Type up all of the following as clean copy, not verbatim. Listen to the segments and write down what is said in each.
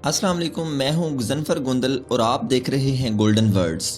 السلام علیکم، میں ہوں غزنفر گندل اور آپ دیکھ رہے ہیں گولڈن ورڈز۔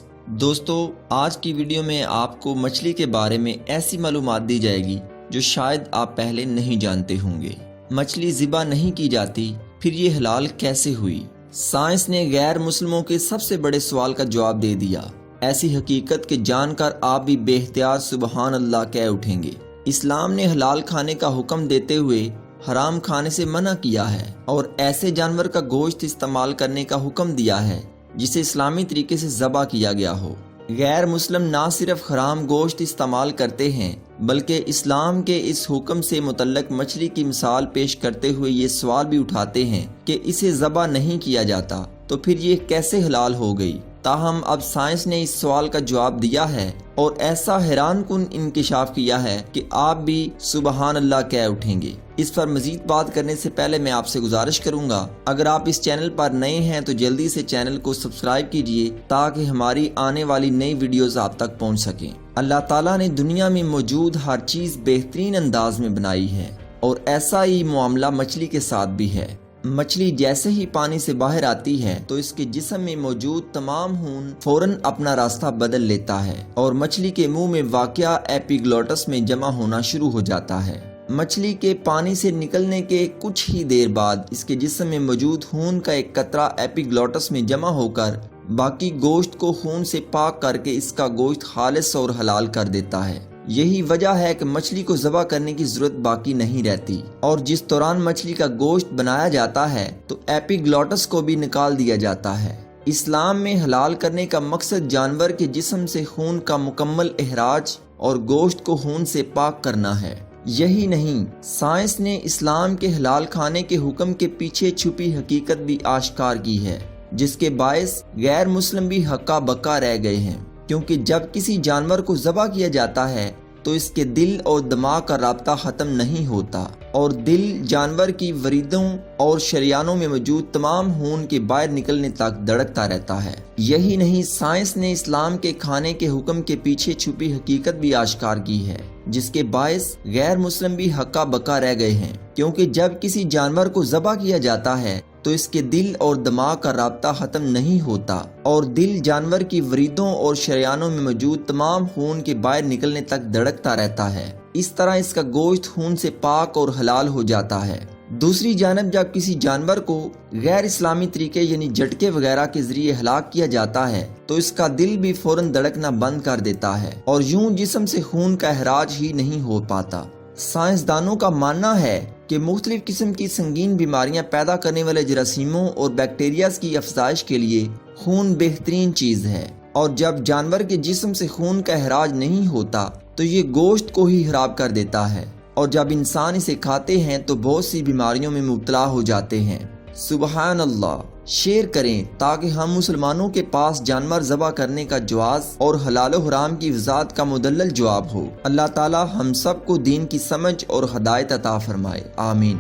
دوستو، آج کی ویڈیو میں آپ کو مچھلی کے بارے میں ایسی معلومات دی جائے گی جو شاید آپ پہلے نہیں جانتے ہوں گے۔ مچھلی ذبح نہیں کی جاتی، پھر یہ حلال کیسے ہوئی؟ سائنس نے غیر مسلموں کے سب سے بڑے سوال کا جواب دے دیا۔ ایسی حقیقت کہ جان کر آپ بھی بے اختیار سبحان اللہ کہہ اٹھیں گے۔ اسلام نے حلال کھانے کا حکم دیتے ہوئے حرام کھانے سے منع کیا ہے اور ایسے جانور کا گوشت استعمال کرنے کا حکم دیا ہے جسے اسلامی طریقے سے ذبح کیا گیا ہو۔ غیر مسلم نہ صرف حرام گوشت استعمال کرتے ہیں بلکہ اسلام کے اس حکم سے متعلق مچھلی کی مثال پیش کرتے ہوئے یہ سوال بھی اٹھاتے ہیں کہ اسے ذبح نہیں کیا جاتا تو پھر یہ کیسے حلال ہو گئی۔ تاہم اب سائنس نے اس سوال کا جواب دیا ہے اور ایسا حیران کن انکشاف کیا ہے کہ آپ بھی سبحان اللہ کہہ اٹھیں گے۔ اس پر مزید بات کرنے سے پہلے میں آپ سے گزارش کروں گا، اگر آپ اس چینل پر نئے ہیں تو جلدی سے چینل کو سبسکرائب کیجئے تاکہ ہماری آنے والی نئی ویڈیوز آپ تک پہنچ سکیں۔ اللہ تعالیٰ نے دنیا میں موجود ہر چیز بہترین انداز میں بنائی ہے اور ایسا ہی معاملہ مچھلی کے ساتھ بھی ہے۔ مچھلی جیسے ہی پانی سے باہر آتی ہے تو اس کے جسم میں موجود تمام خون فوراً اپنا راستہ بدل لیتا ہے اور مچھلی کے منہ میں واقع ایپیگلوٹس میں جمع ہونا شروع ہو جاتا ہے۔ مچھلی کے پانی سے نکلنے کے کچھ ہی دیر بعد اس کے جسم میں موجود خون کا ایک قطرہ ایپیگلوٹس میں جمع ہو کر باقی گوشت کو خون سے پاک کر کے اس کا گوشت خالص اور حلال کر دیتا ہے۔ یہی وجہ ہے کہ مچھلی کو ذبح کرنے کی ضرورت باقی نہیں رہتی اور جس دوران مچھلی کا گوشت بنایا جاتا ہے تو ایپیگلوٹس کو بھی نکال دیا جاتا ہے۔ اسلام میں حلال کرنے کا مقصد جانور کے جسم سے خون کا مکمل اخراج اور گوشت کو خون سے پاک کرنا ہے۔ یہی نہیں، سائنس نے اسلام کے حلال کھانے کے حکم کے پیچھے چھپی حقیقت بھی آشکار کی ہے، جس کے باعث غیر مسلم بھی ہکا بکا رہ گئے ہیں، کیونکہ جب کسی جانور کو ذبح کیا جاتا ہے تو اس کے دل اور دماغ کا رابطہ ختم نہیں ہوتا اور دل جانور کی وریدوں اور شریانوں میں موجود تمام خون کے باہر نکلنے تک دھڑکتا رہتا ہے۔ یہی نہیں، سائنس نے اسلام کے کھانے کے حکم کے پیچھے چھپی حقیقت بھی آشکار کی ہے، جس کے باعث غیر مسلم بھی ہکا بکا رہ گئے ہیں، کیونکہ جب کسی جانور کو ذبح کیا جاتا ہے تو اس کے دل اور دماغ کا رابطہ ختم نہیں ہوتا اور دل جانور کی وریدوں اور شریانوں میں موجود تمام خون کے باہر نکلنے تک دھڑکتا رہتا ہے۔ اس طرح اس کا گوشت خون سے پاک اور حلال ہو جاتا ہے۔ دوسری جانب جب کسی جانور کو غیر اسلامی طریقے یعنی جھٹکے وغیرہ کے ذریعے ہلاک کیا جاتا ہے تو اس کا دل بھی فوراً دھڑکنا بند کر دیتا ہے اور یوں جسم سے خون کا اخراج ہی نہیں ہو پاتا۔ سائنسدانوں کا ماننا ہے کہ مختلف قسم کی سنگین بیماریاں پیدا کرنے والے جراثیموں اور بیکٹیریاز کی افزائش کے لیے خون بہترین چیز ہے، اور جب جانور کے جسم سے خون کا اخراج نہیں ہوتا تو یہ گوشت کو ہی خراب کر دیتا ہے، اور جب انسان اسے کھاتے ہیں تو بہت سی بیماریوں میں مبتلا ہو جاتے ہیں۔ سبحان اللہ۔ شیئر کریں تاکہ ہم مسلمانوں کے پاس جانور ذبح کرنے کا جواز اور حلال و حرام کی وضاحت کا مدلل جواب ہو۔ اللہ تعالی ہم سب کو دین کی سمجھ اور ہدایت عطا فرمائے، آمین۔